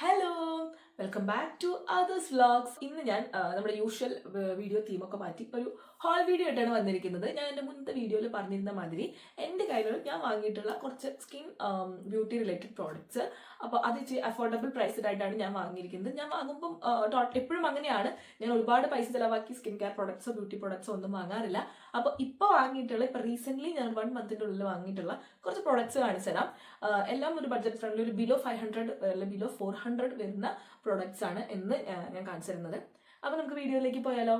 Hello, welcome back to അതേഴ്സ് vlogs. ഇന്ന് ഞാൻ നമ്മുടെ യൂഷ്വൽ വീഡിയോ തീമൊക്കെ മാറ്റി ഒരു ഹോൾ വീഡിയോ ആയിട്ടാണ് വന്നിരിക്കുന്നത്. ഞാൻ എൻ്റെ മുന്നത്തെ വീഡിയോയിൽ പറഞ്ഞിരുന്ന മാതിരി എൻ്റെ കയ്യിലുള്ള ഞാൻ വാങ്ങിയിട്ടുള്ള കുറച്ച് സ്കിൻ ബ്യൂട്ടി റിലേറ്റഡ് പ്രോഡക്ട്സ്. അപ്പോൾ അത് ഇച്ചിരി അഫോർഡബിൾ പ്രൈസ്ഡ് ആയിട്ടാണ് ഞാൻ വാങ്ങിയിരിക്കുന്നത്. ഞാൻ വാങ്ങുമ്പം എപ്പോഴും അങ്ങനെയാണ്, ഞാൻ ഒരുപാട് പൈസ ചിലവാക്കി സ്കിൻ കെയർ പ്രോഡക്ട്സോ ബ്യൂട്ടി പ്രോഡക്ട്സോ ഒന്നും വാങ്ങാറില്ല. അപ്പോൾ ഇപ്പോൾ വാങ്ങിയിട്ടുള്ള ഇപ്പോൾ റീസെൻ്റ്ലി ഞാൻ 1 മന്തിൻ്റെ ഉള്ളിൽ വാങ്ങിയിട്ടുള്ള കുറച്ച് പ്രോഡക്ട്സ് കാണിച്ചു തരാം. എല്ലാം ഒരു ബഡ്ജറ്റ് ഫ്രണ്ട്ലി, ഒരു ബിലോ 500 അല്ലെങ്കിൽ ബിലോ 400 വരുന്ന പ്രോഡക്ട്സ് ആണ് എന്ന് ഞാൻ കാണിച്ചു തരുന്നത്. അപ്പോൾ നമുക്ക് വീഡിയോയിലേക്ക് പോയാലോ.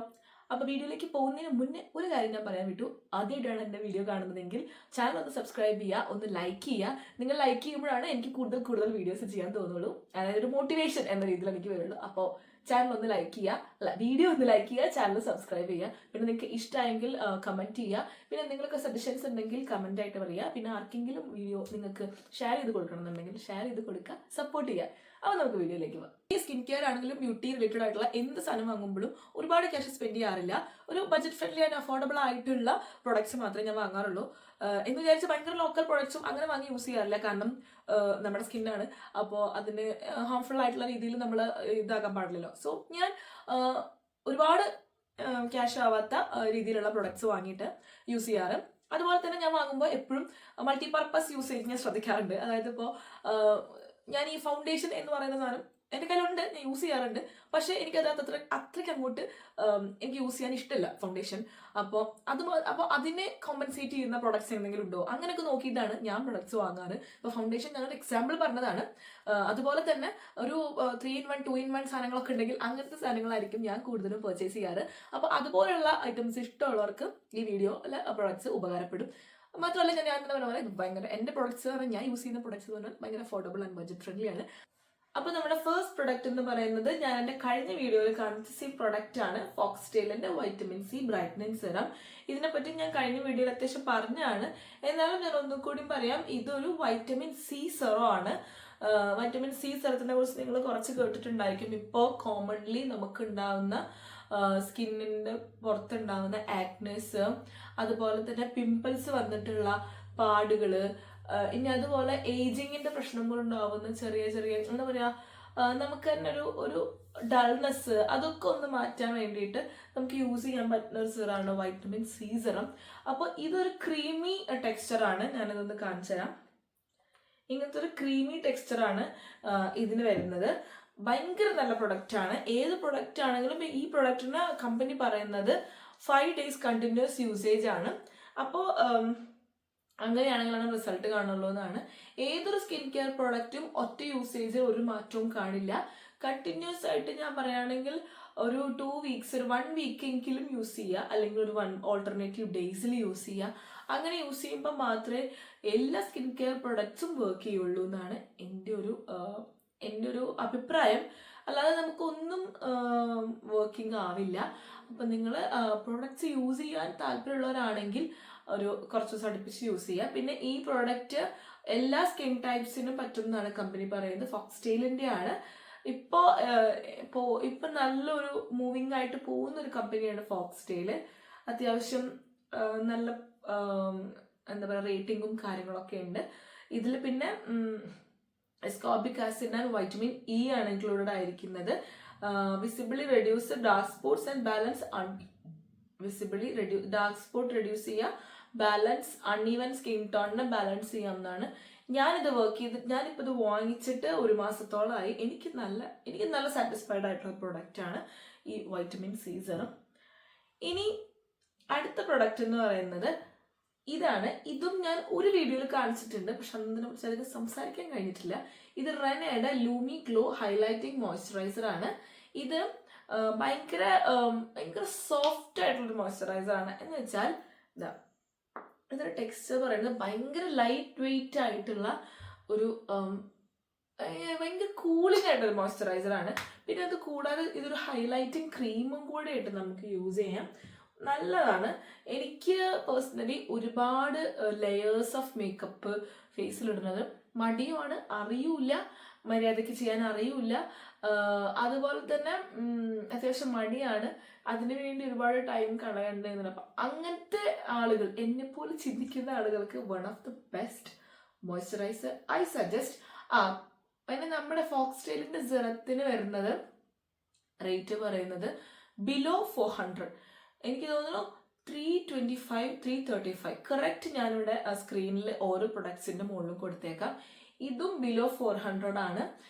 അപ്പോൾ വീഡിയോയിലേക്ക് പോകുന്നതിന് മുന്നേ ഒരു കാര്യം ഞാൻ പറയാൻ വിട്ടു. ആദ്യമായിട്ടാണ് എൻ്റെ വീഡിയോ കാണുന്നതെങ്കിൽ ചാനൽ ഒന്ന് സബ്സ്ക്രൈബ് ചെയ്യുക, ഒന്ന് ലൈക്ക് ചെയ്യുക. നിങ്ങൾ ലൈക്ക് ചെയ്യുമ്പോഴാണ് എനിക്ക് കൂടുതൽ വീഡിയോസ് ചെയ്യാൻ തോന്നുള്ളൂ. അതായത് ഒരു മോട്ടിവേഷൻ എന്ന രീതിയിൽ എനിക്ക് വരുള്ളൂ. അപ്പോൾ ചാനൽ ഒന്ന് ലൈക്ക് ചെയ്യുക, അല്ല വീഡിയോ ഒന്ന് ലൈക്ക് ചെയ്യുക, ചാനൽ സബ്സ്ക്രൈബ് ചെയ്യുക. പിന്നെ നിങ്ങൾക്ക് ഇഷ്ടമായെങ്കിൽ കമൻറ്റ് ചെയ്യുക. പിന്നെ എന്തെങ്കിലുമൊക്കെ സജഷൻസ് ഉണ്ടെങ്കിൽ കമൻ്റ് ആയിട്ട് പറയുക. പിന്നെ ആർക്കെങ്കിലും വീഡിയോ നിങ്ങൾക്ക് ഷെയർ ചെയ്ത് കൊടുക്കണം എന്നുണ്ടെങ്കിൽ ഷെയർ ചെയ്ത് കൊടുക്കുക, സപ്പോർട്ട് ചെയ്യുക. അപ്പോൾ നമുക്ക് വീഡിയോയിലേക്ക് പോകാം. ഈ സ്കിൻ കെയർ ആണെങ്കിലും ബ്യൂട്ടി റിലേറ്റഡ് ആയിട്ടുള്ള എന്ത് സാധനം വാങ്ങുമ്പോഴും ഒരുപാട് ക്യാഷ് സ്പെൻഡ് ചെയ്യാറില്ല. ഒരു ബഡ്ജറ്റ് ഫ്രണ്ട്ലി ആൻഡ് അഫോർഡബിൾ ആയിട്ടുള്ള പ്രൊഡക്ട്സ് മാത്രമേ ഞാൻ വാങ്ങാറുള്ളൂ. എന്ന് വിചാരിച്ച് ഭയങ്കര ലോക്കൽ പ്രൊഡക്ട്സും അങ്ങനെ വാങ്ങി യൂസ് ചെയ്യാറില്ല. കാരണം നമ്മുടെ സ്കിന്നാണ്, അപ്പോൾ അതിന് ഹാർംഫുൾ ആയിട്ടുള്ള രീതിയിൽ നമ്മൾ ഇതാക്കാൻ പാടില്ലല്ലോ. സോ ഞാൻ ഒരുപാട് ക്യാഷ് ആവാത്ത രീതിയിലുള്ള പ്രൊഡക്ട്സ് വാങ്ങിയിട്ട് യൂസ് ചെയ്യാറ്. അതുപോലെ തന്നെ ഞാൻ വാങ്ങുമ്പോൾ എപ്പോഴും മൾട്ടിപർപ്പസ് യൂസേജ് ഞാൻ ശ്രദ്ധിക്കാറുണ്ട്. അതായത് ഇപ്പോൾ ഞാൻ ഈ ഫൗണ്ടേഷൻ എന്ന് പറയുന്ന സാധനം എൻ്റെ കയ്യിലുണ്ട്, ഞാൻ യൂസ് ചെയ്യാറുണ്ട്. പക്ഷേ എനിക്കതിനകത്ത് അത്രയ്ക്ക് അങ്ങോട്ട് എനിക്ക് യൂസ് ചെയ്യാൻ ഇഷ്ടമില്ല ഫൗണ്ടേഷൻ. അപ്പോൾ അതിനെ കോമ്പൻസേറ്റ് ചെയ്യുന്ന പ്രൊഡക്ട്സ് എന്തെങ്കിലും ഉണ്ടോ അങ്ങനെയൊക്കെ നോക്കിയിട്ടാണ് ഞാൻ പ്രൊഡക്ട്സ് വാങ്ങാറ്. ഇപ്പോൾ ഫൗണ്ടേഷൻ ഞാനൊരു എക്സാമ്പിൾ പറഞ്ഞതാണ്. അതുപോലെ തന്നെ ഒരു 3-in-1 2-in-1 സാധനങ്ങളൊക്കെ ഉണ്ടെങ്കിൽ അങ്ങനത്തെ സാധനങ്ങളായിരിക്കും ഞാൻ കൂടുതലും പർച്ചേസ് ചെയ്യാറ്. അപ്പോൾ അതുപോലെയുള്ള ഐറ്റംസ് ഇഷ്ടമുള്ളവർക്ക് ഈ വീഡിയോയിലെ പ്രൊഡക്ട്സ് ഉപകാരപ്പെടും. മാത്രമല്ല ഞാൻ എന്താ പറയുക, ഭയങ്കര എൻ്റെ പ്രൊഡക്ട്സ് പറഞ്ഞാൽ ഞാൻ യൂസ് ചെയ്യുന്ന പ്രൊഡക്ട്സ് എന്ന് പറഞ്ഞാൽ ഭയങ്കര അഫോർഡബിൾ ആൻഡ് ബഡ്ജറ്റ് ഫ്രണ്ട്ലി ആണ്. അപ്പോൾ നമ്മുടെ ഫസ്റ്റ് പ്രൊഡക്റ്റ് എന്ന് പറയുന്നത് ഞാൻ എൻ്റെ കഴിഞ്ഞ വീഡിയോയിൽ കാണിച്ച സെയിം പ്രൊഡക്റ്റ് ആണ്, ഫോക്സ്ടെയിലിന്റെ വൈറ്റമിൻ സി ബ്രൈറ്റനിങ് സെറം. ഇതിനെപ്പറ്റി ഞാൻ കഴിഞ്ഞ വീഡിയോയിൽ അത്യാവശ്യം പറഞ്ഞാണ്, എന്നാലും ഞാൻ ഒന്നും കൂടി പറയാം. ഇതൊരു വൈറ്റമിൻ സി സെറം ആണ്. വൈറ്റമിൻ സി സെറത്തിനെ കുറിച്ച് നിങ്ങൾ കുറച്ച് കേട്ടിട്ടുണ്ടായിരിക്കും. ഇപ്പോൾ കോമൺലി നമുക്ക് ഉണ്ടാവുന്ന സ്കിന്നിൻ്റെ പുറത്തുണ്ടാവുന്ന ആക്നെസ്, അതുപോലെ തന്നെ പിമ്പിൾസ് വന്നിട്ടുള്ള പാടുകൾ, ഇനി അതുപോലെ ഏജിങ്ങിന്റെ പ്രശ്നങ്ങളുണ്ടാവുന്ന ചെറിയ എന്താ പറയാ, നമുക്ക് തന്നെ ഒരു ഡൾനെസ്, അതൊക്കെ ഒന്ന് മാറ്റാൻ വേണ്ടിയിട്ട് നമുക്ക് യൂസ് ചെയ്യാൻ പറ്റുന്ന ഒരു സിറാണ് വൈറ്റമിൻ സി സിറം. അപ്പോൾ ഇതൊരു ക്രീമി ടെക്സ്ചറാണ്. ഞാനിതൊന്ന് കാണിച്ചു തരാം. ഇങ്ങനത്തെ ഒരു ക്രീമി ടെക്സ്ചറാണ് ഇതിന് വരുന്നത്. ഭയങ്കര നല്ല പ്രൊഡക്റ്റ് ആണ്. ഏത് പ്രൊഡക്റ്റ് ആണെങ്കിലും ഈ പ്രൊഡക്റ്റിന് കമ്പനി പറയുന്നത് 5 days കണ്ടിന്യൂസ് യൂസേജ് ആണ്. അപ്പോൾ അങ്ങനെയാണെങ്കിലാണ് റിസൾട്ട് കാണുള്ളൂ എന്നാണ്. ഏതൊരു സ്കിൻ കെയർ പ്രോഡക്റ്റും ഒറ്റ യൂസേജ് ഒരു മാറ്റവും കാണില്ല. കണ്ടിന്യൂസ് ആയിട്ട് ഞാൻ പറയുകയാണെങ്കിൽ ഒരു 2 weeks, ഒരു 1 week എങ്കിലും യൂസ് ചെയ്യുക, അല്ലെങ്കിൽ ഒരു 1 alternate ഡേയ്സിൽ യൂസ് ചെയ്യുക. അങ്ങനെ യൂസ് ചെയ്യുമ്പോൾ മാത്രമേ എല്ലാ സ്കിൻ കെയർ പ്രൊഡക്ട്സും വർക്ക് ചെയ്യുള്ളൂ എന്നാണ് എൻ്റെ ഒരു അഭിപ്രായം. അല്ലാതെ നമുക്കൊന്നും വർക്കിംഗ് ആവില്ല. അപ്പം നിങ്ങൾ പ്രൊഡക്ട്സ് യൂസ് ചെയ്യാൻ താല്പര്യമുള്ളവരാണെങ്കിൽ കുറച്ച് ദിവസം അടുപ്പിച്ച് യൂസ് ചെയ്യുക. പിന്നെ ഈ പ്രോഡക്റ്റ് എല്ലാ സ്കിൻ ടൈപ്സിനും പറ്റുന്നതാണ് കമ്പനി പറയുന്നത്. ഫോക്സ്ടെയിലിൻ്റെ ആണ്. ഇപ്പൊ നല്ലൊരു മൂവിങ് ആയിട്ട് പോകുന്ന ഒരു കമ്പനിയാണ് ഫോക്സ്ടെയിൽ. അത്യാവശ്യം നല്ല എന്താ പറയുക റേറ്റിംഗും കാര്യങ്ങളൊക്കെ ഉണ്ട് ഇതിൽ. പിന്നെ ascorbic acid and vitamin E ആണ് ഇൻക്ലൂഡഡ് ആയിരിക്കുന്നത്. Visibly reduce dark spots and balance dark spot reduce ചെയ്യുക, ബാലൻസ് അൺഈവൻ സ്കിൻ ടോണിനെ ബാലൻസ് ചെയ്യാവുന്നതാണ്. ഞാനിപ്പോൾ ഇത് വാങ്ങിച്ചിട്ട് 1 മാസത്തോളമായി. എനിക്ക് നല്ല സാറ്റിസ്ഫൈഡ് ആയിട്ടുള്ള പ്രൊഡക്റ്റ് ആണ് ഈ വൈറ്റമിൻ സി സെറം. ഇനി അടുത്ത പ്രൊഡക്റ്റ് എന്ന് പറയുന്നത് ഇതാണ്. ഇതും ഞാൻ ഒരു വീഡിയോയിൽ കാണിച്ചിട്ടുണ്ട്, പക്ഷെ അതിനെ കുറിച്ച് അധികം സംസാരിക്കാൻ കഴിഞ്ഞിട്ടില്ല. ഇത് റെനയുടെ ലൂമി ഗ്ലോ ഹൈലൈറ്റിംഗ് മോയ്സ്ചറൈസർ ആണ്. ഇത് ഭയങ്കര സോഫ്റ്റ് ആയിട്ടുള്ളൊരു മോയ്സ്ചറൈസർ ആണ്. എന്ന് വെച്ചാൽ ഇതൊരു ടെക്സ്ചർ പറയുന്നത് ഭയങ്കര ലൈറ്റ് വെയിറ്റ് ആയിട്ടുള്ള ഒരു ഭയങ്കര കൂളിംഗ് ആയിട്ടൊരു മോയ്സ്ചറൈസർ ആണ്. പിന്നെ അത് കൂടാതെ ഇതൊരു ഹൈലൈറ്റിംഗ് ക്രീമും കൂടെ ആയിട്ട് നമുക്ക് യൂസ് ചെയ്യാം. നല്ലതാണ്. എനിക്ക് പേഴ്സണലി ഒരുപാട് ലെയേഴ്സ് ഓഫ് മേക്കപ്പ് ഫേസിലിടുന്നത് മടിയുമാണ്, അറിയൂല, മര്യാദയ്ക്ക് ചെയ്യാൻ അറിയൂല. അതുപോലെ തന്നെ അത്യാവശ്യം മടിയാണ്, അതിനു വേണ്ടി ഒരുപാട് ടൈം കളയണ്ടെന്ന്. അപ്പം അങ്ങനത്തെ ആളുകൾ, എന്നെപ്പോലെ ചിന്തിക്കുന്ന ആളുകൾക്ക് one of the best moisturiser I suggest. പിന്നെ നമ്മുടെ ഫോക്സ്റ്റൈലിന്റെ സിറത്തിന് വരുന്നത് റേറ്റ് പറയുന്നത് ബിലോ 400. എനിക്ക് തോന്നുന്നു 325, 335 കറക്റ്റ്. ഞാനിവിടെ സ്ക്രീനിൽ ഓരോ പ്രൊഡക്ട്സിന്റെ മുകളിലും കൊടുത്തേക്കാം. ഇതും ബിലോ 400 ആണ്.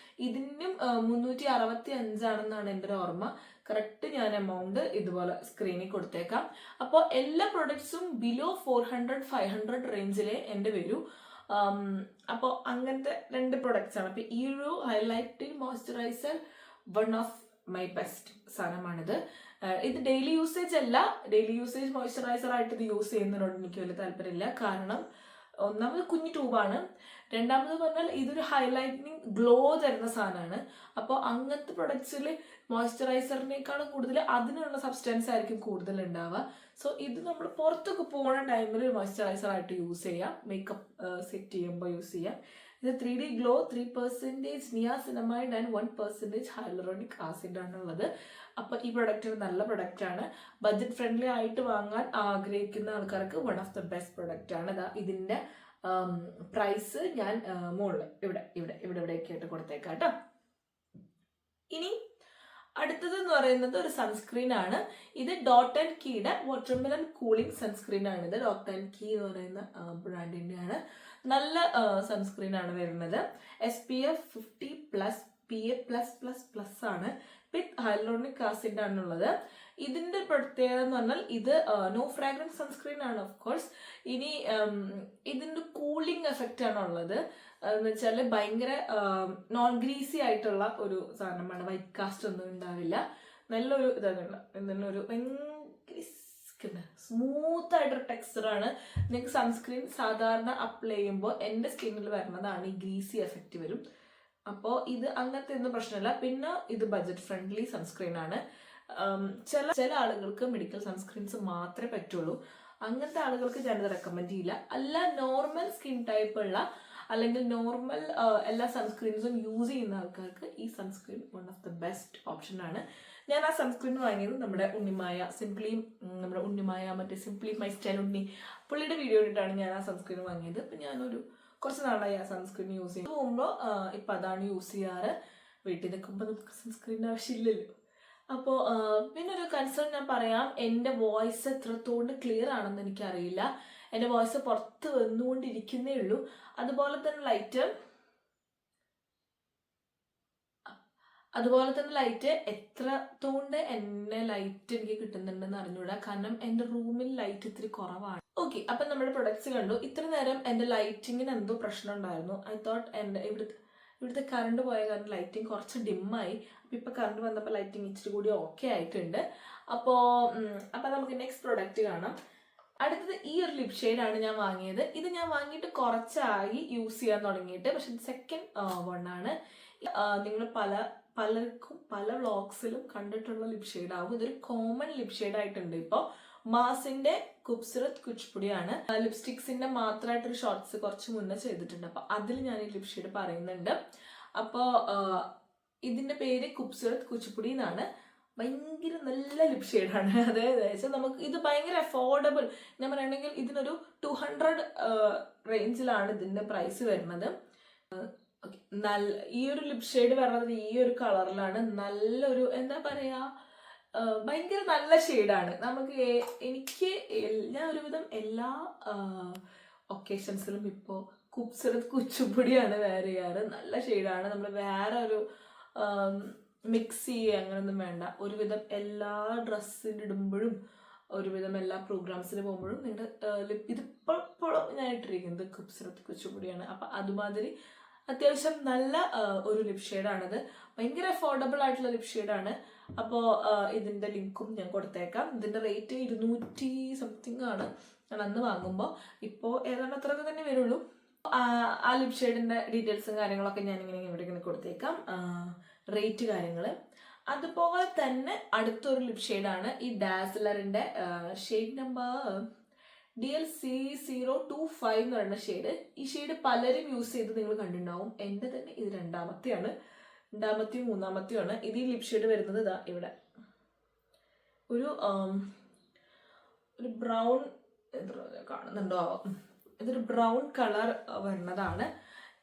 ഇതിനും 365 എൻ്റെ ഒരു ഓർമ്മ. കറക്റ്റ് ഞാൻ എമൗണ്ട് ഇതുപോലെ സ്ക്രീനിൽ കൊടുത്തേക്കാം. അപ്പോൾ എല്ലാ പ്രൊഡക്ട്സും ബിലോ 400, 500 റേഞ്ചിലെ എൻ്റെ വരൂ. അപ്പോൾ അങ്ങനത്തെ 2 പ്രൊഡക്ട്സ് ആണ്. അപ്പൊ ഈ ഒരു highlighting moisturiser one of my best സാധനമാണിത്. ഇത് ഡെയിലി യൂസേജ് അല്ല. ഡെയിലി യൂസേജ് മോയ്സ്ചറൈസർ ആയിട്ട് ഇത് യൂസ് ചെയ്യുന്നതിനോട് എനിക്ക് വലിയ താല്പര്യമില്ല. കാരണം ഒന്നാമത് കുഞ്ഞു ട്യൂബാണ്, രണ്ടാമത് പറഞ്ഞാൽ ഇതൊരു ഹൈലൈറ്റിംഗ് ഗ്ലോ തരുന്ന സാധനമാണ്. അപ്പോൾ അങ്ങനത്തെ പ്രൊഡക്ട്സിൽ മോയ്സ്ചറൈസറിനേക്കാളും കൂടുതൽ അതിനുള്ള സബ്സ്റ്റൻസ് ആയിരിക്കും കൂടുതൽ ഉണ്ടാവുക. സോ ഇത് നമ്മൾ പുറത്തൊക്കെ പോകുന്ന ടൈമിൽ മോയ്സ്ചറൈസർ ആയിട്ട് യൂസ് ചെയ്യാം, മേക്കപ്പ് സെറ്റ് ചെയ്യുമ്പോൾ യൂസ് ചെയ്യാം. ഇത് 3D glow, 3% niacinamide and 1% hyaluronic acid ആണുള്ളത്. അപ്പൊ ഈ പ്രൊഡക്റ്റ് നല്ല പ്രൊഡക്റ്റ് ആണ്. ബഡ്ജറ്റ് ഫ്രണ്ട്ലി ആയിട്ട് വാങ്ങാൻ ആഗ്രഹിക്കുന്ന ആൾക്കാർക്ക് one of the best product ആണ്. ഇതിന്റെ പ്രൈസ് ഞാൻ മുകളിൽ ഇവിടെയൊക്കെ ആയിട്ട് കൊടുത്തേക്കാം കേട്ടോ. ഇനി അടുത്തത് എന്ന് പറയുന്നത് ഒരു സൺസ്ക്രീൻ ആണ്. ഇത് ഡോട്ട് ആൻഡ് കീയുടെ വാട്ടർമെലൺ കൂളിംഗ് സൺസ്ക്രീൻ ആണ്. ഇത് ഡോട്ട് ആൻഡ് കീ എന്ന് പറയുന്ന ബ്രാൻഡിന്റെ ആണ്. നല്ല സൺസ്ക്രീൻ ആണ് വരുന്നത്. SPF 50+, PA+++ ആണ്. വിത്ത് ഹൈലറോണിക് ആസിഡ് ആണുള്ളത്. ഇതിന്റെ പ്രത്യേകത എന്ന് പറഞ്ഞാൽ ഇത് നോ ഫ്രാഗ്രൻസ് സൺസ്ക്രീൻ ആണ് ഓഫ് കോഴ്സ്. ഇനി ഇതിന്റെ കൂളിംഗ് എഫക്റ്റ് ആണ് ഉള്ളത്. എന്ന് വെച്ചാൽ ഭയങ്കര നോൺ ഗ്രീസി ആയിട്ടുള്ള ഒരു സാധനമാണ്. വൈറ്റ് കാസ്റ്റ് ഒന്നും ഉണ്ടാവില്ല. നല്ലൊരു ഇതാണ്. ഒരു ഭയങ്കര സ്മൂത്ത് ആയിട്ടൊരു ടെക്സ്ചറാണ്. നിങ്ങൾക്ക് സൺസ്ക്രീൻ സാധാരണ അപ്ലൈ ചെയ്യുമ്പോൾ എൻ്റെ സ്കിന്നിൽ വരുന്നതാണ് ഈ ഗ്രീസി എഫക്റ്റ് വരും. അപ്പോൾ ഇത് അങ്ങനത്തെ ഒന്നും പ്രശ്നമില്ല. പിന്നെ ഇത് ബഡ്ജറ്റ് ഫ്രണ്ട്ലി സൺസ്ക്രീൻ ആണ്. ചില ആളുകൾക്ക് മെഡിക്കൽ സൺസ്ക്രീൻസ് മാത്രമേ പറ്റുള്ളൂ. അങ്ങനത്തെ ആളുകൾക്ക് ഞാനിത് റെക്കമെൻഡ് ചെയ്യില്ല. അല്ല നോർമൽ സ്കിൻ ടൈപ്പ് ഉള്ള അല്ലെങ്കിൽ നോർമൽ എല്ലാ സൺസ്ക്രീൻസും യൂസ് ചെയ്യുന്ന ആൾക്കാർക്ക് ഈ sunscreen one of the best option ആണ്. ഞാൻ ആ സൺസ്ക്രീൻ വാങ്ങിയത് നമ്മുടെ ഉണ്ണിമായ മറ്റേ സിംപ്ലി മൈ സ്റ്റൈൽ ഉണ്ണി പുള്ളിയുടെ വീഡിയോ ഇട്ടിട്ടാണ് ഞാൻ ആ സൺസ്ക്രീൻ വാങ്ങിയത്. അപ്പം ഞാനൊരു കുറച്ച് നാളായി ആ സൺസ്ക്രീൻ യൂസ് ചെയ്ത് പോകുമ്പോൾ ഇപ്പം അതാണ് യൂസ് ചെയ്യാറ്. വീട്ടിൽ നിൽക്കുമ്പോൾ നമുക്ക് സൺസ്ക്രീൻ ആവശ്യമില്ലല്ലോ. അപ്പോൾ പിന്നെ ഒരു കൺസേൺ ഞാൻ പറയാം. എൻ്റെ വോയിസ് എത്രത്തോണ്ട് ക്ലിയർ ആണെന്ന് എനിക്കറിയില്ല. എൻ്റെ വോയിസ് പുറത്ത് വന്നുകൊണ്ടിരിക്കുന്നേ ഉള്ളൂ. അതുപോലെ തന്നെ ലൈറ്റ് എത്രത്തോണ്ട് എന്നെ ലൈറ്റ് എനിക്ക് കിട്ടുന്നുണ്ടെന്ന് അറിഞ്ഞൂടാ. കാരണം എൻ്റെ റൂമിൽ ലൈറ്റ് ഇത്തിരി കുറവാണ്. ഓക്കെ, അപ്പം നമ്മുടെ പ്രൊഡക്ട്സ് കണ്ടു. ഇത്ര നേരം എൻ്റെ ലൈറ്റിങ്ങിന് എന്തോ പ്രശ്നം ഉണ്ടായിരുന്നു. ഐ തോട്ട് എൻ്റെ ഇവിടുത്തെ കറണ്ട് പോയ കാരണം ലൈറ്റിങ് കുറച്ച് ഡിമ്മായി. അപ്പം ഇപ്പം കറണ്ട് വന്നപ്പോൾ ലൈറ്റിങ് ഇച്ചിരി കൂടി ഓക്കെ ആയിട്ടുണ്ട്. അപ്പോൾ നമുക്ക് നെക്സ്റ്റ് പ്രൊഡക്റ്റ് കാണാം. അടുത്തത് ഈ ഒരു ലിപ് ഷെയ്ഡാണ് ഞാൻ വാങ്ങിയത്. ഇത് ഞാൻ വാങ്ങിയിട്ട് കുറച്ചായി യൂസ് ചെയ്യാൻ തുടങ്ങിയിട്ട്. പക്ഷെ ഇത് സെക്കൻഡ് വണ്ണാണ്. നിങ്ങൾ പലർക്കും പല വ്ളോഗ്സിലും കണ്ടിട്ടുള്ള ലിപ് ഷെയ്ഡ് ആവും. ഇതൊരു കോമൺ ലിപ് ഷെയ്ഡ് ആയിട്ടുണ്ട്. ഇപ്പോൾ മാസിന്റെ ഖൂബ്സൂരത് കുച്ച്പുടിയാണ്. ലിപ്സ്റ്റിക്സിന്റെ മാത്രമായിട്ടൊരു ഷോർട്സ് കുറച്ച് മുന്നേ ചെയ്തിട്ടുണ്ട്. അപ്പൊ അതിൽ ഞാൻ ഈ ലിപ് ഷെയ്ഡ് പറയുന്നുണ്ട്. അപ്പോൾ ഇതിന്റെ പേര് ഖൂബ്സൂരത് കുച്ച്പുടി എന്നാണ്. ഭയങ്കര നല്ല ലിപ് ഷെയ്ഡാണ്. അതായത് നമുക്ക് ഇത് ഭയങ്കര അഫോർഡബിൾ. ഞാൻ പറയുകയാണെങ്കിൽ ഇതിനൊരു 200 റേഞ്ചിലാണ് ഇതിന്റെ പ്രൈസ് വരുന്നത്. ഈ ഒരു ലിപ് ഷെയ്ഡ് വരുന്നത് ഈ ഒരു കളറിലാണ്. നല്ലൊരു എന്താ പറയാ, ഭയങ്കര നല്ല ഷെയ്ഡാണ്. ഞാൻ ഒരുവിധം എല്ലാ ഒക്കേഷൻസിലും ഇപ്പോൾ ഖൂബ്സൂരത് കുച്ചുപൊടിയാണ് വെയർ ചെയ്യാറ്. നല്ല ഷെയ്ഡാണ്. നമ്മൾ വേറെ ഒരു മിക്സ് ചെയ്യുക അങ്ങനെയൊന്നും വേണ്ട. ഒരുവിധം എല്ലാ ഡ്രസ്സിന് ഇടുമ്പോഴും ഒരുവിധം എല്ലാ പ്രോഗ്രാംസിന് പോകുമ്പോഴും നിങ്ങളുടെ ഇതിപ്പോഴും ഞാൻ ഇട്ടിരിക്കുന്നത് ഖൂബ്സൂരത് കുച്ചുപൊടിയാണ്. അപ്പം അതുമാതിരി അത്യാവശ്യം നല്ല ഒരു ലിപ് ഷെയ്ഡാണിത്. ഭയങ്കര അഫോർഡബിൾ ആയിട്ടുള്ള ലിപ് ഷെയ്ഡാണ്. അപ്പോൾ ഇതിൻ്റെ ലിങ്കും ഞാൻ കൊടുത്തേക്കാം. ഇതിൻ്റെ റേറ്റ് 200 സംതിങ് ആണ് ഞാൻ അന്ന് വാങ്ങുമ്പോൾ. ഇപ്പോൾ ഏതാണ്ട് അത്രയൊക്കെ തന്നെ വരുള്ളൂ. ആ ലിപ് ഷെയ്ഡിൻ്റെ ഡീറ്റെയിൽസും കാര്യങ്ങളൊക്കെ ഞാനിങ്ങനെ ഇവിടെ കൊടുത്തേക്കാം, റേറ്റ് കാര്യങ്ങൾ. അതുപോലെ തന്നെ അടുത്തൊരു ലിപ് ഷെയ്ഡാണ് ഈ ഡാസ്ലറിൻ്റെ ഷെയ്ഡ് നമ്പർ DL-C025 എന്ന് പറയുന്ന ഷെയ്ഡ്. ഈ ഷെയ്ഡ് പലരും യൂസ് ചെയ്ത് നിങ്ങൾ കണ്ടിട്ടുണ്ടാവും. എൻ്റെ തന്നെ ഇത് രണ്ടാമത്തെയും മൂന്നാമത്തെയുമാണ്. ഇത് ഈ ലിപ് ഷെയ്ഡ് വരുന്നത് ഇതാ ഇവിടെ ഒരു ബ്രൗൺ കാണുന്നുണ്ടോ, ഇതൊരു ബ്രൗൺ കളർ വരുന്നതാണ്.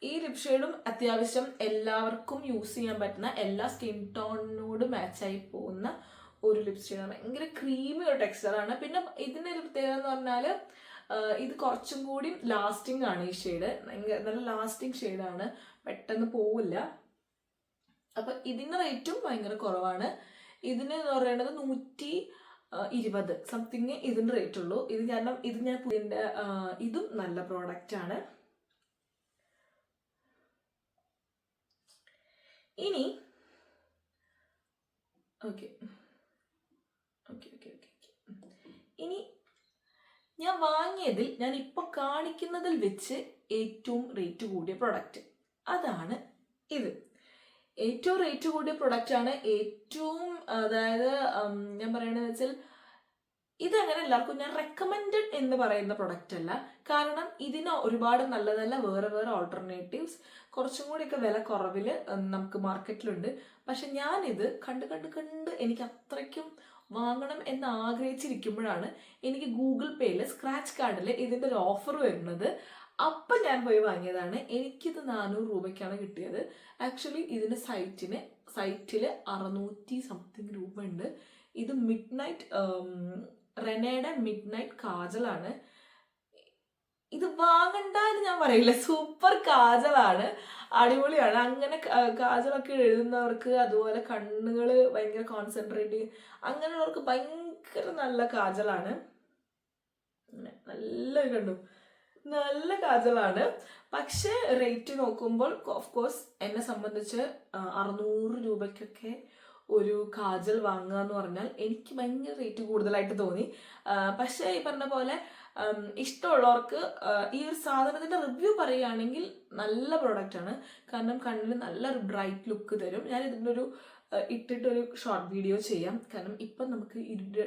ഈ ലിപ് ഷെയ്ഡും അത്യാവശ്യം എല്ലാവർക്കും യൂസ് ചെയ്യാൻ പറ്റുന്ന, എല്ലാ സ്കിൻ ടോണിനോട് മാച്ചായി പോകുന്ന ഒരു ലിപ് ഷെയ്ഡാണ്. ഭയങ്കര ക്രീമി ഒരു ടെക്സ്ചറാണ്. പിന്നെ ഇതിൻ്റെ ഒരു പ്രത്യേകത എന്ന് പറഞ്ഞാൽ ഇത് കുറച്ചും കൂടി ലാസ്റ്റിംഗ് ആണ്. ഈ ഷെയ്ഡ് നല്ല ലാസ്റ്റിംഗ് ഷെയ്ഡാണ്, പെട്ടെന്ന് പോവില്ല. അപ്പൊ ഇതിന്റെ റേറ്റും ഭയങ്കര കുറവാണ്. ഇതിന് എന്ന് പറയുന്നത് 120 സംതിങ് ഇതിന്റെ റേറ്റ് ഉള്ളൂ. ഇത് കാരണം ഇത് ഞാൻ ഇതിന്റെ ഇതും നല്ല പ്രോഡക്റ്റ് ആണ്. ഇനി ഓക്കെ ഓക്കെ ഓക്കെ ഓക്കെ ഇനി ഞാൻ വാങ്ങിയതിൽ, ഞാൻ ഇപ്പൊ കാണിക്കുന്നതിൽ വെച്ച് ഏറ്റവും റേറ്റ് കൂടിയ പ്രൊഡക്റ്റ് അതാണ് ഇത്. ഏറ്റവും റേറ്റ് കൂടിയ പ്രൊഡക്റ്റ് ആണ്. ഏറ്റവും, അതായത് ഞാൻ പറയണത് വെച്ചാൽ ഇതങ്ങനെ എല്ലാവർക്കും ഞാൻ റെക്കമെൻഡഡ് എന്ന് പറയുന്ന പ്രൊഡക്റ്റ് അല്ല. കാരണം ഇതിന് ഒരുപാട് നല്ല നല്ല വേറെ വേറെ ഓൾട്ടർനേറ്റീവ്സ് കുറച്ചും കൂടിയൊക്കെ വില കുറവിൽ നമുക്ക് മാർക്കറ്റിലുണ്ട്. പക്ഷെ ഞാനിത് കണ്ട് കണ്ട് കണ്ട് എനിക്ക് അത്രയ്ക്കും വാങ്ങണം എന്ന് ആഗ്രഹിച്ചിരിക്കുമ്പോഴാണ് എനിക്ക് ഗൂഗിൾ പേയിൽ സ്ക്രാച്ച് കാർഡിൽ ഇതിൻ്റെ ഒരു ഓഫർ വരുന്നത്. അപ്പം ഞാൻ പോയി വാങ്ങിയതാണ്. എനിക്കിത് 400 രൂപയ്ക്കാണ് കിട്ടിയത്. ആക്ച്വലി ഇതിൻ്റെ സൈറ്റിൽ 600 സംതിങ് രൂപ ഉണ്ട്. ഇത് മിഡ് നൈറ്റ് റെനയുടെ മിഡ് നൈറ്റ് കാജലാണ്. ഇത് വാങ്ങണ്ട എന്ന് ഞാൻ പറയില്ല, സൂപ്പർ കാജലാണ്, അടിപൊളിയാണ്. അങ്ങനെ കാജലൊക്കെ എഴുതുന്നവർക്ക്, അതുപോലെ കണ്ണുകൾ ഭയങ്കര കോൺസെൻട്രേറ്റ് അങ്ങനെയുള്ളവർക്ക് ഭയങ്കര നല്ല കാജലാണ്. നല്ല കണ്ടു, നല്ല കാജലാണ്. പക്ഷെ റേറ്റ് നോക്കുമ്പോൾ ഓഫ് കോഴ്സ് എന്നെ സംബന്ധിച്ച് 600 രൂപയ്ക്കൊക്കെ ഒരു കാജൽ വാങ്ങുക എന്ന് പറഞ്ഞാൽ എനിക്ക് ഭയങ്കര റേറ്റ് കൂടുതലായിട്ട് തോന്നി. പക്ഷെ ഈ പറഞ്ഞ പോലെ ഇഷ്ടമുള്ളവർക്ക് ഈ ഒരു സാധനത്തിന്റെ റിവ്യൂ പറയുകയാണെങ്കിൽ നല്ല പ്രോഡക്റ്റ് ആണ്. കാരണം കണ്ണിന് നല്ലൊരു ബ്രൈറ്റ് ലുക്ക് തരും. ഞാൻ ഇതിൻ്റെ ഒരു ഇട്ടിട്ടൊരു ഷോർട്ട് വീഡിയോ ചെയ്യാം. കാരണം ഇപ്പം നമുക്ക്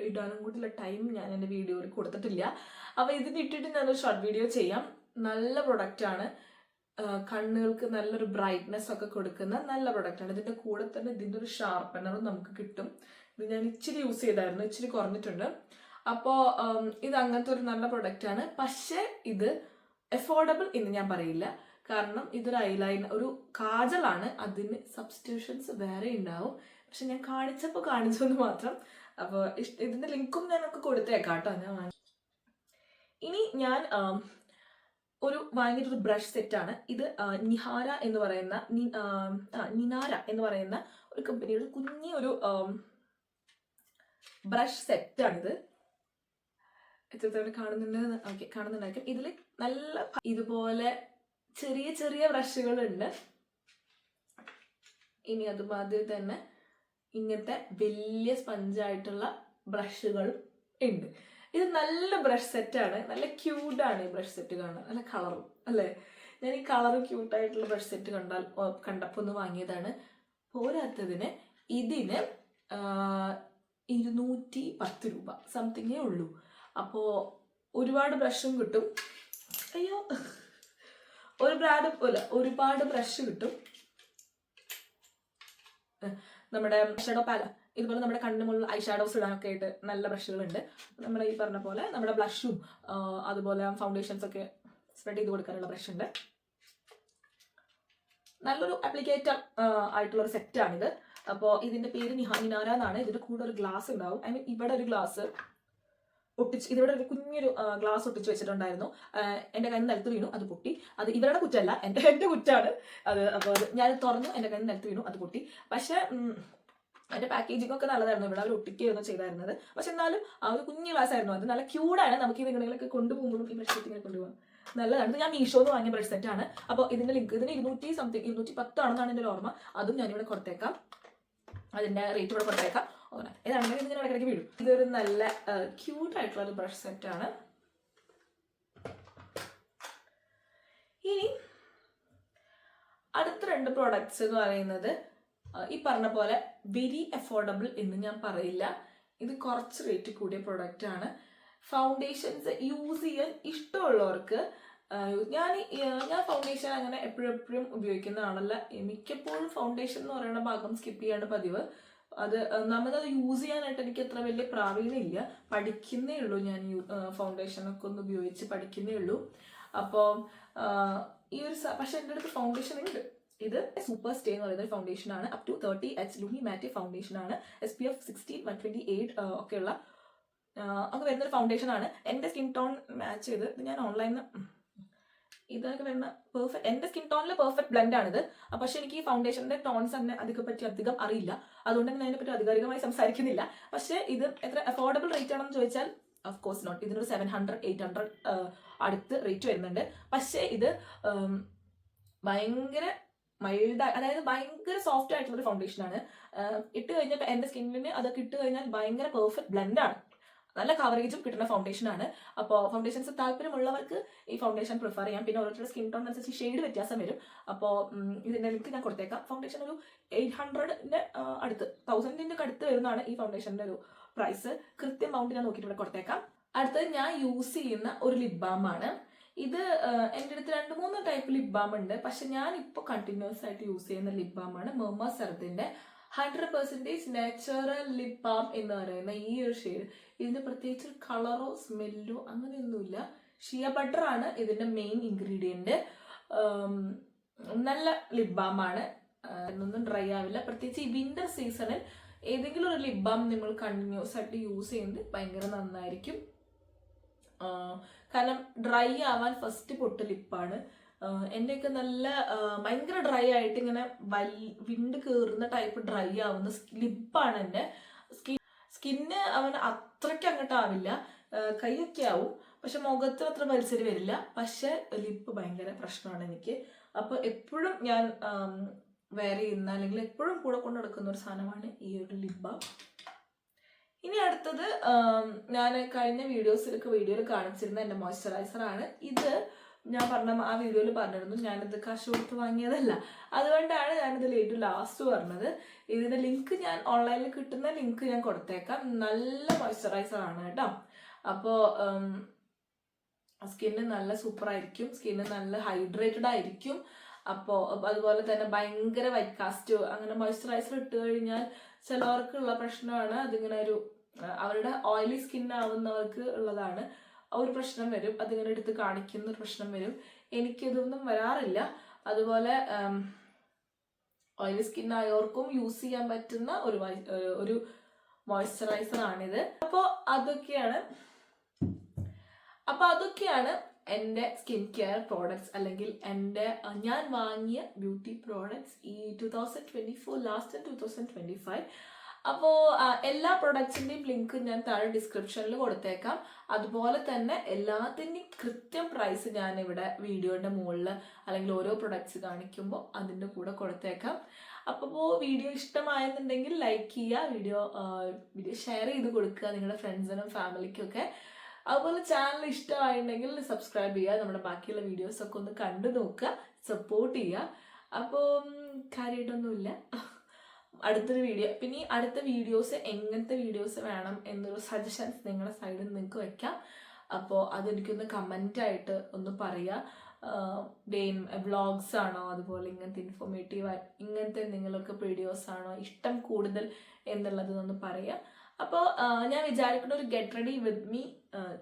ഇടാനും കൂടിയുള്ള ടൈം ഞാൻ എൻ്റെ വീഡിയോയിൽ കൊടുത്തിട്ടില്ല. അപ്പോൾ ഇതിന് ഇട്ടിട്ട് ഞാനൊരു ഷോർട്ട് വീഡിയോ ചെയ്യാം. നല്ല പ്രൊഡക്റ്റ് ആണ്. കണ്ണുകൾക്ക് നല്ലൊരു ബ്രൈറ്റ്നെസ് ഒക്കെ കൊടുക്കുന്ന നല്ല പ്രൊഡക്റ്റ് ആണ്. ഇതിൻ്റെ കൂടെ തന്നെ ഇതിൻ്റെ ഒരു ഷാർപ്പനറും നമുക്ക് കിട്ടും. ഇത് ഞാൻ ഇച്ചിരി യൂസ് ചെയ്തായിരുന്നു, ഇച്ചിരി കുറഞ്ഞിട്ടുണ്ട്. അപ്പോൾ ഇത് അങ്ങനത്തെ ഒരു നല്ല പ്രൊഡക്റ്റ് ആണ്. പക്ഷേ ഇത് അഫോർഡബിൾ എന്ന് ഞാൻ പറയില്ല. കാരണം ഇതൊരു ഐലൈനർ, ഒരു കാജലാണ്, അതിന് സബ്സ്റ്റിറ്റ്യൂഷൻസ് വേറെ ഉണ്ടാവും. പക്ഷെ ഞാൻ കാണിച്ചെന്ന് മാത്രം. അപ്പോൾ ഇതിൻ്റെ ലിങ്കും ഞാനൊക്കെ കൊടുത്തേക്കാം കേട്ടോ. ഇനി ഞാൻ വാങ്ങിയിട്ടൊരു ബ്രഷ് സെറ്റാണ് ഇത്. നിനാര എന്ന് പറയുന്ന ഒരു കമ്പനിയുടെ കുഞ്ഞൊരു ബ്രഷ് സെറ്റാണിത്. എത്രത്തോളം കാണുന്നുണ്ടായിരിക്കും. ഇതിൽ നല്ല ഇതുപോലെ ചെറിയ ചെറിയ ബ്രഷുകളുണ്ട്. ഇനി അതുമാതിരി തന്നെ ഇങ്ങനത്തെ വലിയ സ്പഞ്ചായിട്ടുള്ള ബ്രഷുകളും ഉണ്ട്. ഇത് നല്ല ബ്രഷ് സെറ്റാണ്, നല്ല ക്യൂട്ടാണ് ഈ ബ്രഷ് സെറ്റ് കാണാൻ, നല്ല കളറും അല്ലേ. ഞാൻ ഈ കളറും ക്യൂട്ടായിട്ടുള്ള ബ്രഷ് സെറ്റ് കണ്ടപ്പോൾ ഒന്ന് വാങ്ങിയതാണ്. പോരാത്തതിന് ഇതിന് 210 രൂപ സംതിങ്ങേ ഉള്ളൂ. അപ്പോൾ ഒരുപാട് ബ്രഷും കിട്ടും. അയ്യോ, ഒരുപാട് ബ്രഷ് കിട്ടും. നമ്മുടെ ഷാഡോ പാല, ഇതുപോലെ നമ്മുടെ കണ്ണിന് മുകളിൽ ഐ ഷാഡോസ് ഇടാനൊക്കെ ആയിട്ട് നല്ല ബ്രഷുകളുണ്ട്. നമ്മുടെ ഈ പറഞ്ഞ പോലെ നമ്മുടെ ബ്ലഷും അതുപോലെ ഫൗണ്ടേഷൻസ് ഒക്കെ സ്പ്രെഡ് ചെയ്ത് കൊടുക്കാനുള്ള ബ്രഷ് ഉണ്ട്. നല്ലൊരു ആപ്ലിക്കേറ്റർ ആയിട്ടുള്ളൊരു സെറ്റാണിത്. അപ്പോൾ ഇതിൻ്റെ പേര് നിനാര എന്നാണ്. ഇതിൻ്റെ കൂടെ ഒരു ഗ്ലാസ് ഉണ്ടാവും. ഐ മീൻ ഇവിടെ ഒരു ഗ്ലാസ് ഇതിവിടെ ഒരു കുഞ്ഞൊരു ഗ്ലാസ് ഒട്ടിച്ച് വെച്ചിട്ടുണ്ടായിരുന്നു. എൻ്റെ കയ്യിൽ നിലത്ത് വീണു, അത് പൊട്ടി. അത് ഇവരുടെ കുറ്റമല്ല, എൻ്റെ കുറ്റാണ് അത്. അപ്പോൾ ഞാൻ തുറന്നു, എൻ്റെ കയ്യിൽ നിലത്ത് വീണു, അത് പൊട്ടി. പക്ഷെ അതിൻ്റെ പാക്കേജിംഗ് ഒക്കെ നല്ലതായിരുന്നു. ഇവിടെ അവർ ഒട്ടിക്കുകയൊന്നും ചെയ്തായിരുന്നത്. പക്ഷെ എന്നാലും ആ ഒരു കുഞ്ഞു ഗ്ലാസ് ആയിരുന്നു. അത് നല്ല ക്യൂട്ടാണ്. നമുക്ക് ഈ നിങ്ങളിലൊക്കെ കൊണ്ടുപോകുമ്പോഴും ഈ ബ്രഷ് സെറ്റ് ഇങ്ങനെ കൊണ്ടുപോകാം, നല്ലതാണ്. ഞാൻ മീഷോന്ന് വാങ്ങിയ ബ്രഷ് സെറ്റാണ്. അപ്പോൾ ഇതിൻ്റെ ലിങ്ക്, ഇതിന് 210 ആണെന്നാണ് എൻ്റെ ഓർമ്മ. അതും ഞാനിവിടെ കൊടുത്തേക്കാം, അതിൻ്റെ റേറ്റ് ഇവിടെ കൊടുത്തേക്കാം. ഏതാണെങ്കിലും ഇതിങ്ങനെ ഇടയ്ക്കിടയ്ക്ക് വീഴും. ഇതൊരു നല്ല ക്യൂട്ടായിട്ടുള്ള ഒരു ബ്രഷ് സെറ്റാണ്. ഇനി അടുത്ത 2 പ്രോഡക്ട്സ് എന്ന് പറയുന്നത് ഈ പറഞ്ഞ പോലെ വെരി അഫോർഡബിൾ എന്ന് ഞാൻ പറയില്ല. ഇത് കുറച്ച് റേറ്റ് കൂടിയ പ്രൊഡക്റ്റ് ആണ്. ഫൗണ്ടേഷൻസ് യൂസ് ചെയ്യാൻ ഇഷ്ടമുള്ളവർക്ക്, ഞാൻ ഫൗണ്ടേഷൻ അങ്ങനെ എപ്പോഴും ഉപയോഗിക്കുന്ന ആളല്ല. മിക്കപ്പോഴും ഫൗണ്ടേഷൻ എന്ന് പറയുന്ന ഭാഗം സ്കിപ്പ് ചെയ്യാണ് പതിവ്. അത് നമ്മളത് യൂസ് ചെയ്യാനായിട്ട് എനിക്ക് അത്ര വലിയ പ്രാവീണ്യമില്ല, പഠിക്കുന്നേ ഉള്ളൂ. ഞാൻ ഫൗണ്ടേഷനൊക്കെ ഒന്ന് ഉപയോഗിച്ച് പഠിക്കുന്നേ ഉള്ളൂ. അപ്പോൾ ഈ ഒരു പക്ഷെ എൻ്റെ അടുത്ത് ഫൗണ്ടേഷൻ ഉണ്ട്. ഇത് സൂപ്പർ സ്റ്റേ എന്ന് പറയുന്ന ഒരു ഫൗണ്ടേഷൻ ആണ്. Up to 30H Lumi matte foundation ആണ്. SPF 16 128 ഒക്കെയുള്ള ഒക്കെ വരുന്നൊരു ഫൗണ്ടേഷൻ ആണ്. എൻ്റെ സ്കിൻ ടോൺ മാച്ച് ചെയ്ത് ഞാൻ ഓൺലൈനിൽ ഇതൊക്കെ വരുന്ന പെർഫെക്റ്റ്, എൻ്റെ സ്കിൻ ടോണിൽ പെർഫെക്റ്റ് ബ്ലെൻഡ് ആണിത്. പക്ഷെ എനിക്ക് ഈ ഫൗണ്ടേഷൻ്റെ ടോൺസ് തന്നെ അധികം അറിയില്ല, അതുകൊണ്ട് ഞാൻ അതിനെപ്പറ്റി അധികാരികമായി സംസാരിക്കുന്നില്ല. പക്ഷെ ഇത് എത്ര അഫോർഡബിൾ റേറ്റ് ആണെന്ന് ചോദിച്ചാൽ ഓഫ് കോഴ്സ് നോട്ട്. ഇതിനൊരു 700-800 അടുത്ത് റേറ്റ് വരുന്നുണ്ട്. പക്ഷേ ഇത് ഭയങ്കര മൈൽഡായി, അതായത് ഭയങ്കര സോഫ്റ്റ് ആയിട്ടുള്ള ഒരു ഫൗണ്ടേഷൻ ആണ്. ഇട്ട് കഴിഞ്ഞാൽ എൻ്റെ സ്കിന്നിന് അതൊക്കെ ഇട്ട് കഴിഞ്ഞാൽ ഭയങ്കര പെർഫെക്റ്റ് ബ്ലെൻഡാണ്, നല്ല കവറേജും കിട്ടുന്ന ഫൗണ്ടേഷൻ ആണ്. അപ്പോൾ ഫൗണ്ടേഷൻസ് താല്പര്യമുള്ളവർക്ക് ഈ ഫൗണ്ടേഷൻ പ്രിഫർ ചെയ്യാം. പിന്നെ ഓരോരുത്തരുടെ സ്കിൻ ടോൺ അനുസരിച്ച് ഷെയ്ഡ് വ്യത്യാസം വരും. അപ്പോൾ ഇതിൻ്റെ ലിങ്ക് ഞാൻ കൊടുത്തേക്കാം. ഫൗണ്ടേഷൻ ഒരു 800-ന്റെ അടുത്ത് 1000-ന്റെ അടുത്ത് വരുന്നതാണ് ഈ ഫൗണ്ടേഷൻ്റെ ഒരു പ്രൈസ്. കൃത്യം എമൗണ്ട് ഞാൻ നോക്കിയിട്ട് ഇവിടെ കൊടുത്തേക്കാം. അടുത്തത് ഞാൻ യൂസ് ചെയ്യുന്ന ഒരു ലിപ് ബാം ആണ്. ഇത് എൻ്റെ അടുത്ത് 2-3 ടൈപ്പ് ലിപ് ബാം ഉണ്ട്. പക്ഷെ ഞാൻ ഇപ്പോൾ കണ്ടിന്യൂസ് ആയിട്ട് യൂസ് ചെയ്യുന്ന ലിപ് ബാം ആണ് മെർമ സെറത്തിന്റെ 100% നാച്ചുറൽ ലിപ് ബാം എന്ന് പറയുന്ന ഈ ഒരു ഷെയ്ഡ്. ഇതിന് പ്രത്യേകിച്ച് ഒരു കളറോ സ്മെല്ലോ അങ്ങനെയൊന്നുമില്ല. ഷിയ ബട്ടർ ആണ് ഇതിന്റെ മെയിൻ ഇൻഗ്രീഡിയന്റ്. നല്ല ലിപ് ബാം ആണ്, ഒന്നും ഡ്രൈ ആവില്ല. പ്രത്യേകിച്ച് ഈ വിന്റർ സീസണിൽ ഏതെങ്കിലും ഒരു ലിപ് ബാം നിങ്ങൾ കണ്ടിന്യൂസ് ആയിട്ട് യൂസ് ചെയ്യുന്നത് ഭയങ്കര നന്നായിരിക്കും. കാരണം ഡ്രൈ ആവാൻ ഫസ്റ്റ് പൊട്ട് ലിപ്പാണ്. എൻ്റെയൊക്കെ നല്ല ഭയങ്കര ഡ്രൈ ആയിട്ട് ഇങ്ങനെ വിണ്ട് കയറുന്ന ടൈപ്പ് ഡ്രൈ ആവുന്ന ലിപ്പാണ് എൻ്റെ. സ്കിന്ന് അവൻ അത്രയ്ക്ക് അങ്ങോട്ട് ആവില്ല, കൈയൊക്കെ ആവും, പക്ഷെ മുഖത്ത് അത്ര വലിച്ചെരി വരില്ല. പക്ഷെ ലിപ്പ് ഭയങ്കര പ്രശ്നമാണ് എനിക്ക്. അപ്പോൾ എപ്പോഴും ഞാൻ വെയർ ചെയ്യുന്ന അല്ലെങ്കിൽ എപ്പോഴും കൂടെ കൊണ്ട് നടക്കുന്ന ഒരു സാധനമാണ് ഈ ഒരു ലിപ് ബാം. ഇനി അടുത്തത് ഞാൻ കഴിഞ്ഞ വീഡിയോയിൽ കാണിച്ചിരുന്ന എൻ്റെ മോയ്സ്ചറൈസർ ആണ്. ഇത് ഞാൻ ആ വീഡിയോയിൽ പറഞ്ഞിരുന്നു ഞാനിത് കാശ് കൊടുത്ത് വാങ്ങിയതല്ല, അതുകൊണ്ടാണ് ഞാനിതിൽ ഏറ്റവും ലാസ്റ്റ് പറഞ്ഞത്. ഇതിൻ്റെ ലിങ്ക് ഞാൻ ഓൺലൈനിൽ കിട്ടുന്ന ലിങ്ക് ഞാൻ കൊടുത്തേക്കാം. നല്ല മോയ്സ്ചറൈസർ ആണ് കേട്ടോ. അപ്പോൾ സ്കിന്ന് നല്ല സൂപ്പർ ആയിരിക്കും, സ്കിന്ന് നല്ല ഹൈഡ്രേറ്റഡ് ആയിരിക്കും. അപ്പോൾ അതുപോലെ തന്നെ ഭയങ്കര വൈറ്റ് കാസ്റ്റ് അങ്ങനെ മോയ്സ്ചറൈസർ ഇട്ട് കഴിഞ്ഞാൽ ചിലവർക്കുള്ള പ്രശ്നമാണ്. അതിങ്ങനെ അവരുടെ ഓയിലി സ്കിൻ ആവുന്നവർക്ക് ഉള്ളതാണ് ഒരു പ്രശ്നം വരും, അതിങ്ങനെ എടുത്ത് കാണിക്കുന്ന ഒരു പ്രശ്നം വരും. എനിക്കിതൊന്നും വരാറില്ല. അതുപോലെ ഓയിലി സ്കിൻ ആയവർക്കും യൂസ് ചെയ്യാൻ പറ്റുന്ന ഒരു മോയ്സ്ചറൈസർ ആണിത്. അപ്പോൾ അതൊക്കെയാണ് എൻ്റെ സ്കിൻ കെയർ പ്രോഡക്ട്സ് അല്ലെങ്കിൽ ഞാൻ വാങ്ങിയ ബ്യൂട്ടി പ്രോഡക്ട്സ് ഈ 2024 ലാസ്റ്റ് 2025. അപ്പോൾ എല്ലാ പ്രൊഡക്ട്സിൻ്റെയും ലിങ്ക് ഞാൻ താഴെ ഡിസ്ക്രിപ്ഷനിൽ കൊടുത്തേക്കാം. അതുപോലെ തന്നെ എല്ലാത്തിൻ്റെയും കൃത്യം പ്രൈസ് ഞാൻ ഇവിടെ വീഡിയോയുടെ മുകളിൽ അല്ലെങ്കിൽ ഓരോ പ്രൊഡക്ട്സ് കാണിക്കുമ്പോൾ അതിൻ്റെ കൂടെ കൊടുത്തേക്കാം. അപ്പോൾ വീഡിയോ ഇഷ്ടമായെന്നുണ്ടെങ്കിൽ ലൈക്ക് ചെയ്യുക, വീഡിയോ ഷെയർ ചെയ്ത് കൊടുക്കുക നിങ്ങളുടെ ഫ്രണ്ട്സിനും ഫാമിലിക്കും ഒക്കെ. അതുപോലെ ചാനൽ ഇഷ്ടമായിട്ടുണ്ടെങ്കിൽ സബ്സ്ക്രൈബ് ചെയ്യുക, നമ്മുടെ ബാക്കിയുള്ള വീഡിയോസൊക്കെ ഒന്ന് കണ്ടു നോക്കുക, സപ്പോർട്ട് ചെയ്യുക. അപ്പോൾ കാര്യമായിട്ടൊന്നുമില്ല, അടുത്തൊരു വീഡിയോ. പിന്നെ ഈ അടുത്ത വീഡിയോസ് എങ്ങനത്തെ വീഡിയോസ് വേണം എന്നൊരു സജഷൻസ് നിങ്ങളുടെ സൈഡിൽ നിങ്ങൾക്ക് വെക്കാം. അപ്പോൾ അതെനിക്കൊന്ന് കമൻ്റായിട്ട് ഒന്ന് പറയുക. വ്ളോഗ്സ് ആണോ, അതുപോലെ ഇങ്ങനത്തെ ഇൻഫോർമേറ്റീവ് ഇങ്ങനത്തെ നിങ്ങൾക്ക് വീഡിയോസ് ആണോ ഇഷ്ടം കൂടുതൽ എന്നുള്ളത് ഒന്ന് പറയുക. അപ്പോൾ ഞാൻ വിചാരിക്കുന്ന ഒരു ഗെറ്റ് റെഡി വിത്ത് മീ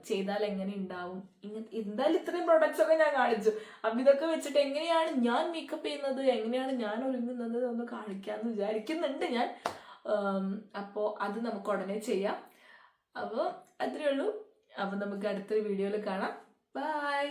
ചെയ്താൽ എങ്ങനെ ഉണ്ടാവും. എന്തായാലും ഇത്രയും പ്രൊഡക്ട്സ് ഒക്കെ ഞാൻ കാണിച്ചു. അപ്പം ഇതൊക്കെ വെച്ചിട്ട് എങ്ങനെയാണ് ഞാൻ മേക്കപ്പ് ചെയ്യുന്നത്, എങ്ങനെയാണ് ഞാൻ ഒരുങ്ങുന്നത് ഒന്ന് കാണിക്കാമെന്ന് വിചാരിക്കുന്നുണ്ട് ഞാൻ. അപ്പോൾ അത് നമുക്ക് ഉടനെ ചെയ്യാം. അപ്പോൾ അത്രയേ ഉള്ളൂ. അപ്പോൾ നമുക്ക് അടുത്തൊരു വീഡിയോയിൽ കാണാം. ബൈ.